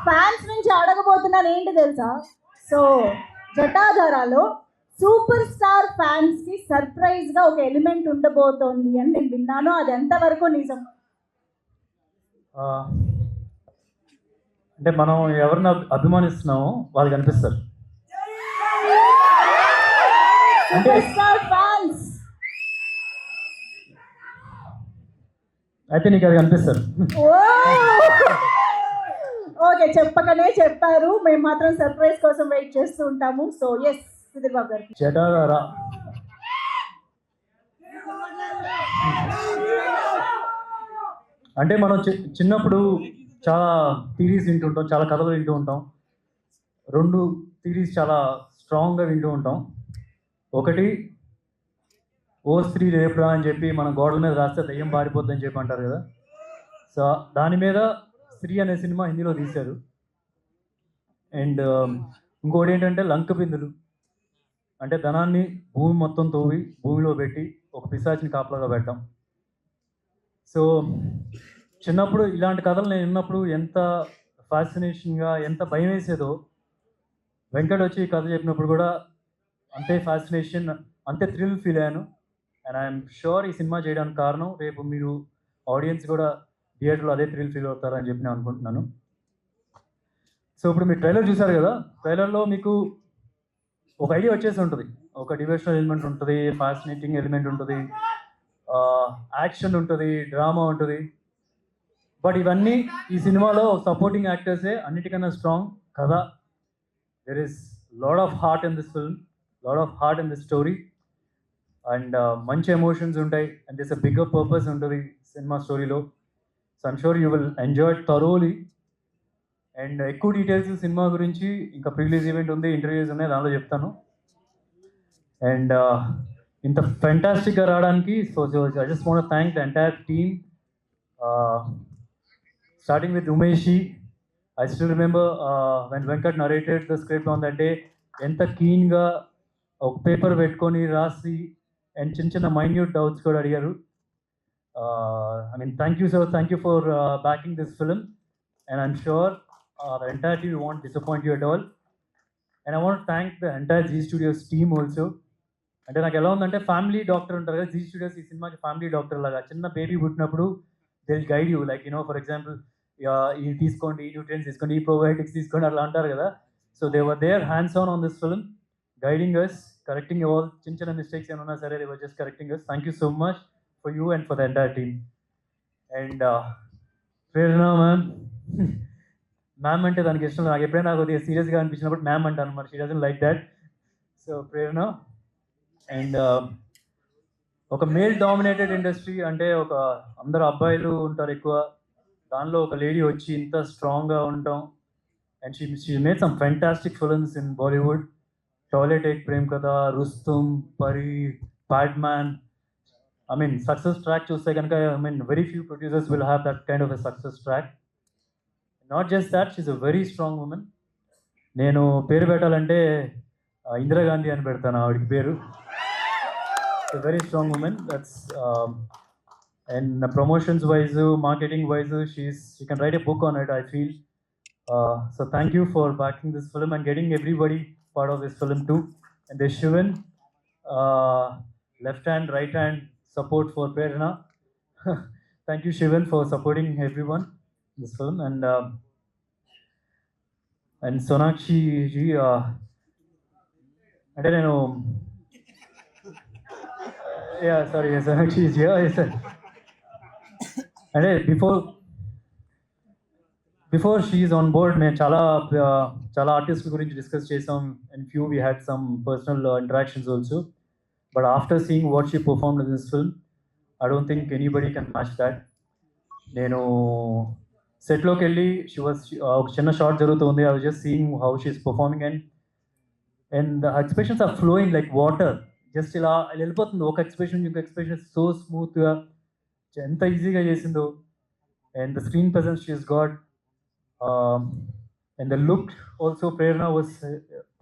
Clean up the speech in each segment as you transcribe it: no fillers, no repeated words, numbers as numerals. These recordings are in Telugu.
ఫ్యాన్స్ నుంచి అడగబోతున్నాను ఏంటి తెలుసా? సో జటాధారాలో సూపర్ స్టార్ ఫ్యాన్స్ కి సర్ప్రైజ్ గా ఒక ఎలిమెంట్ ఉండబోతోంది అని నేను విన్నాను. అది ఎంతవరకు నిజం? అంటే మనం ఎవరిని అభిమానిస్తున్నామో వాళ్ళు కనిపిస్తారు. సూపర్ స్టార్ ఫ్యాన్స్ అయితే నీకు అది కనిపిస్తారు. ఓకే, చెప్పకనే చెప్పారు. మేము మాత్రం సర్ప్రైజ్ కోసం వెయిట్ చేస్తూ ఉంటాము. సో ఎస్, సుధీర్ బాబు గారు. జటాధార అంటే మనం చిన్నప్పుడు చాలా థీరీస్ వింటూ ఉంటాం, చాలా కథలు వింటూ ఉంటాం. 2 థీరీస్ చాలా స్ట్రాంగ్గా వింటూ ఉంటాం. ఒకటి, ఓ స్త్రీ రేపురా అని చెప్పి మనం గోడల మీద రాస్తే దయ్యం పారిపోద్ది అని చెప్పి అంటారు కదా. సో దాని మీద స్త్రీ అనే సినిమా హిందీలో తీశారు. అండ్ ఇంకోటి ఏంటంటే లంక బిందులు, అంటే ధనాన్ని భూమి మొత్తం తోవి భూమిలో పెట్టి ఒక పిశాచిని కాపలాగా పెట్టాం. సో చిన్నప్పుడు ఇలాంటి కథలు నేను విన్నప్పుడు ఎంత ఫ్యాసినేషన్గా, ఎంత భయం వేసేదో, వెంకట్ వచ్చి ఈ కథ చెప్పినప్పుడు కూడా అంతే ఫ్యాసినేషన్, అంతే థ్రిల్ ఫీల్ అయ్యాను. అండ్ ఐఎమ్ షూర్ ఈ సినిమా చేయడానికి కారణం రేపు మీరు ఆడియన్స్ కూడా థియేటర్లో అదే థ్రిల్ ఫీల్ అవుతారని చెప్పి నేను అనుకుంటున్నాను. సో ఇప్పుడు మీరు ట్రైలర్ చూసారు కదా, ట్రైలర్లో మీకు ఒక ఐడియా వచ్చేసి ఉంటుంది. ఒక డివోషనల్ ఎలిమెంట్ ఉంటుంది, ఫ్యాసినేటింగ్ ఎలిమెంట్ ఉంటుంది, యాక్షన్ ఉంటుంది, డ్రామా ఉంటుంది. బట్ ఇవన్నీ ఈ సినిమాలో సపోర్టింగ్ యాక్టర్సే అన్నిటికన్నా స్ట్రాంగ్. కథ, there is lot of heart in this film, lot of heart in this story. And మంచి ఎమోషన్స్ ఉంటాయి. And this a bigger purpose ఉంటుంది సినిమా స్టోరీలో. So I'm sure you will enjoy thoroughly. And ఎక్కువ డీటెయిల్స్ సినిమా గురించి ఇంకా ప్రీలీజ్ ఈవెంట్ ఉంది, ఇంటర్వ్యూస్ ఉన్నాయి, దానిలో చెప్తాను. అండ్ ఇంత ఫెంటాస్టిక్గా రావడానికి so I just want to thank the entire team, starting with ఉమేషి. I still remember when Venkat narrated the script on that day, ఎంత కీన్గా ఒక పేపర్ పెట్టుకొని రాసి అండ్ చిన్న చిన్న మైన్యూట్ డౌట్స్ కూడా అడిగారు. I mean, thank you, sir. Thank you for backing this film. And I'm sure the entire team won't disappoint you at all. And I want to thank the entire Zee Studios team also. అంటే నాకు ఎలా ఉందంటే ఫ్యామిలీ డాక్టర్ ఉంటారు కదా, జీ స్టూడియోస్ ఈ సినిమాకి ఫ్యామిలీ డాక్టర్ లాగా. చిన్న బేబీ పుట్టినప్పుడు they will guide you, like for example ఇది తీసుకోండి, ఈ న్యూట్రియన్స్ తీసుకోండి, ఈ ప్రోబయోటిక్స్ తీసుకోండి, అట్లా అంటారు కదా. So they were their hands on this film, guiding us, correcting all చిన్న చిన్న మిస్టేక్స్ ఏమన్నా సరే they were just correcting us. Thank you so much for you and for the entire team. And Prerna ma'am అంటే దానికి ఇష్టం. నాకు ఎప్పుడైనా నాకు కొద్దిగా సీరియస్గా అనిపించినప్పుడు మ్యామ్ అంటాను అనమాట. She doesn't like that. So Prerana. And ఒక మేల్ డామినేటెడ్ ఇండస్ట్రీ అంటే ఒక అందరు అబ్బాయిలు ఉంటారు ఎక్కువ, దానిలో ఒక లేడీ వచ్చి ఇంత స్ట్రాంగ్గా ఉంటాం. And she made some fantastic films in Bollywood. Toilet Ek Prem Katha, Rustom, Pari, Padman. I mean, success track చూస్తే కనుక, I mean, very few producers will have that kind of a success track. Not just that, she's a very strong woman. నేను పేరు పెట్టాలంటే ఇందిరాగాంధీ అని పెడతాను ఆవిడకి పేరు. Very strong women. That's and promotions wise, marketing wise, she can write a book on it, I feel. So thank you for backing this film and getting everybody part of this film too. And there's Shivan, left hand, right hand support for Prerna. Thank you, Shivan, for supporting everyone in this film. And Sonakshi ji, అంటే నేను sorry, Sonakshi is here. Yes, sir. అంటే before she is on board మేము చాలా ఆర్టిస్ట్ గురించి డిస్కస్ చేసాం. And few we had some personal interactions also. But after seeing what she performed in this film, I don't think anybody can match that. నేను సెట్లోకి వెళ్ళి ఒక చిన్న షార్ట్ జరుగుతుంది. I was just seeing how she's performing and the expressions are flowing like water. Just ఇలా వెళ్ళిపోతుంది ఒక ఎక్స్ప్రెషన్ ఇంకొక ఎక్స్ప్రెషన్, సో స్మూత్గా, ఎంత ఈజీగా చేసిందో. And the screen presence she's got, and the look also, Prerna was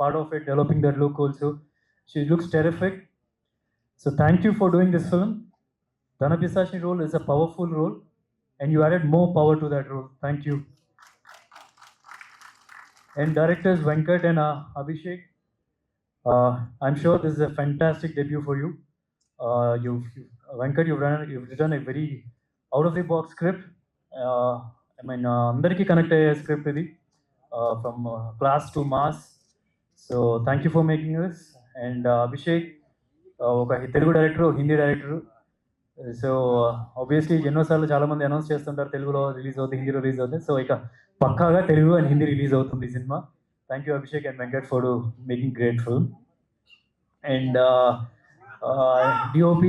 part of it, developing that look also. She looks terrific. So thank you for doing this film. Dhana Pisashni role is a powerful role and you added more power to that role. Thank you. And directors Venkat and Abhishek. I'm sure this is a fantastic debut for you. Venkat, you've written a very out of the box script. అందరికీ కనెక్ట్ అయ్యే స్క్రిప్ట్ ఇది from class to mass. So thank you for making this. And Abhishek ఒక Telugu director, Hindi director. So obviously ఎన్నోసార్లు చాలామంది అనౌన్స్ చేస్తుంటారు తెలుగులో రిలీజ్ అవుతుంది, హిందీలో రిలీజ్ అవుతుంది. సో ఇక పక్కాగా తెలుగు అండ్ హిందీ రిలీజ్ అవుతుంది ఈ cinema. Thank you Abhishek and Venkat for making great film. And DOP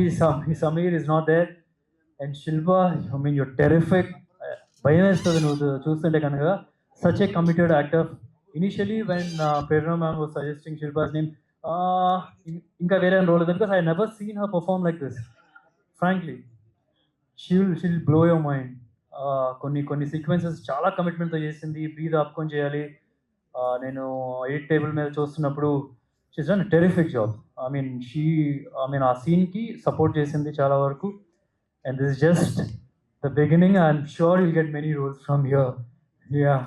Samir is not there. And Shilpa, I mean, you're terrific. భయం వేస్తుంది నువ్వు చూస్తుంటే కనుక. Such a committed actor. Initially when Prerna ma'am was suggesting Shilpa's name, ఇంకా వేరే role, because I never seen her perform like this. Frankly, she'll blow your mind. కొన్ని సీక్వెన్సెస్ చాలా కమిట్మెంట్తో చేసింది. బ్రీత్ ఆపుకొని చేయాలి. నేను ఎయిట్ టేబుల్ మీద చూస్తున్నప్పుడు she's done a terrific job. ఆ సీన్కి సపోర్ట్ చేసింది చాలా వరకు. And this is just the beginning. I'm sure you'll get many roles from here. Yeah.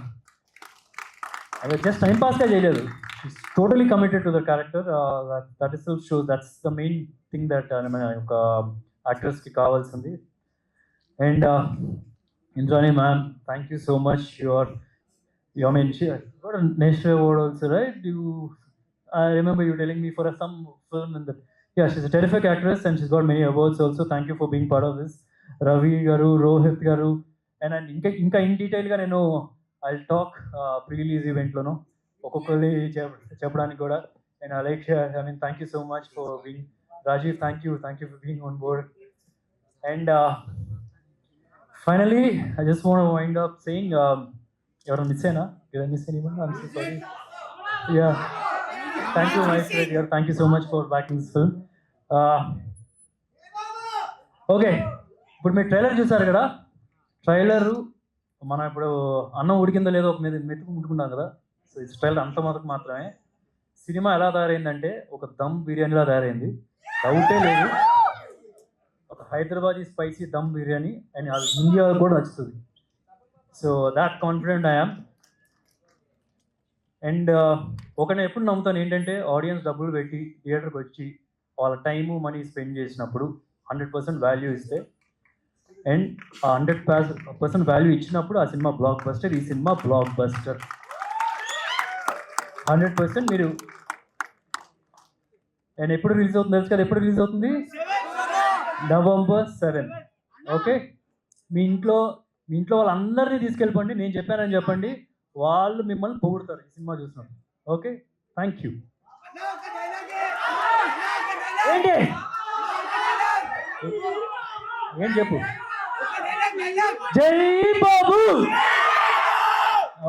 Just time pass గా చేయలేదు. She's totally committed to the character. That itself shows that's the main thing that ఒక యాక్ట్రెస్కి కావాల్సింది. And Indrani ma'am, thank you so much. She got a national award also, right? I remember you telling me for some film in that. Yeah, she's a terrific actress and she's got many awards also. Thank you for being part of this. Ravi garu, Rohit garu, and ఇంకా in detail గా నేను I'll talk pre-release event లోను ఒక్కొక్కరి చెప్పడానికి కూడా. And Aleksha, thank you so much for being. Rajiv, thank you for being on board. And finally, I just want to wind up saying, ఎవరైనా మిస్ అయినా? Did I miss anyone? I'm so sorry. Yeah. Thank you, my friend here. Thank you so much for backing this film. Okay, ఇప్పుడు మీరు ట్రైలర్ చూసారు కదా. ట్రైలరు మనం ఇప్పుడు అన్నం ఉడికిందో లేదో ఒక మీద మెతుకు ముట్టుకుంటాం కదా. సో ఈ ట్రైలర్ అంత మొదటి మాత్రమే. సినిమా ఎలా తయారైందంటే ఒక దమ్ బిర్యానీలా తయారైంది, డౌటే లేదు. ఒక హైదరాబాదీ స్పైసీ దమ్ బిర్యానీ, అండ్ అది ఇండియా కూడా నచ్చుతుంది. So that confident I am. And ఒకటి ఎప్పుడు నమ్ముతాను ఏంటంటే, ఆడియన్స్ డబ్బులు పెట్టి థియేటర్కి వచ్చి వాళ్ళ టైము మనీ స్పెండ్ చేసినప్పుడు 100% వాల్యూ ఇస్తే, అండ్ ఆ 100% వాల్యూ ఇచ్చినప్పుడు ఆ సినిమా బ్లాక్ బస్టర్. ఈ సినిమా బ్లాక్ బస్టర్ 100%. మీరు అండ్ ఎప్పుడు రిలీజ్ అవుతుంది తెలుసు కదా? ఎప్పుడు రిలీజ్ అవుతుంది? November 7. ఓకే, మీ ఇంట్లో వాళ్ళందరినీ తీసుకెళ్ళిపోండి, నేను చెప్పానని చెప్పండి, వాళ్ళు మిమ్మల్ని పొగుడతారు ఈ సినిమా చూసినప్పుడు. Okay, thank you. ఏంటి ఏం చెప్పు? జై బాబు.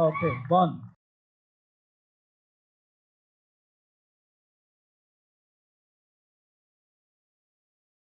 ఓకే, బాగుంది.